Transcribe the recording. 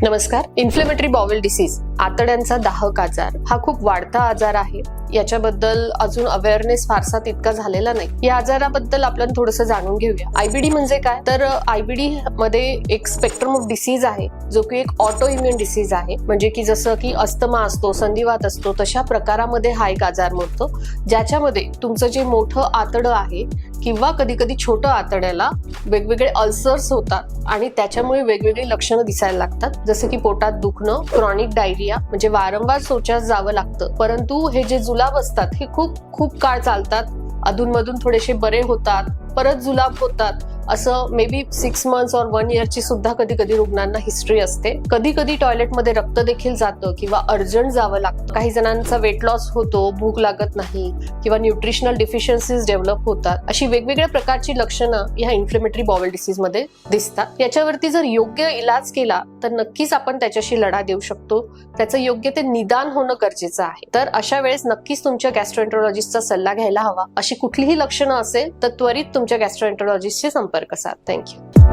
नमस्कार. Inflammatory bowel disease, आतड्यांचा दाहक आजार हा खूप वाढता आजार आहे. याच्याबद्दल अजून अवेअरनेस फारसा तितका झालेला नाही. या आजाराबद्दल आपण थोडंसं जाणून घेऊया. आयबीडी म्हणजे काय, तर आयबीडी मध्ये एक स्पेक्ट्रम ऑफ डिसीज आहे, जो की एक ऑटो इम्युन डिसीज आहे. म्हणजे की जसं की अस्थमा असतो, संधिवात असतो, तशा प्रकारामध्ये हा एक आजार मोडतो, ज्याच्यामध्ये तुमचं जे मोठं आतडं आहे किंवा कधी कधी छोटं आतड्याला वेगवेगळे अल्सर्स होतात आणि त्याच्यामुळे वेगवेगळी लक्षणं दिसायला लागतात, जसं की पोटात दुखणं, क्रॉनिक डायरिया, म्हणजे वारंवार शौचास जावं लागतं. परंतु हे जे जुलाब असतात हे खूप काळ चालतात, अधूनमधून थोडेसे बरे होतात, परत जुलाब होतात. असं मे बी 6 मंथ्स और 1 year ची सुद्धा कधी कधी रुग्णांना हिस्ट्री असते. कधी कधी टॉयलेटमध्ये रक्त देखील जातं किंवा अर्जंट जावं लागतं. काही जणांचा वेट लॉस होतो, भूक लागत नाही किंवा न्यूट्रिशनल डिफिशियन्सीज डेव्हलप होतात. अशी वेगवेगळ्या प्रकारची लक्षणं ह्या इन्फ्लेमेटरी बॉवेल डिसीज मध्ये दिसतात. याच्यावरती जर योग्य इलाज केला तर नक्कीच आपण त्याच्याशी लढा देऊ शकतो. त्याचं योग्य ते निदान होणं गरजेचं आहे. तर अशा वेळेस नक्कीच तुमच्या गॅस्ट्रोएंटरोलॉजिस्टचा सल्ला घ्यायला हवा. अशी कुठलीही लक्षणं असेल तर त्वरित तुमच्या गॅस्ट्रोएंटरोलॉजिस्टशी संपर्क साधा. थँक्यू.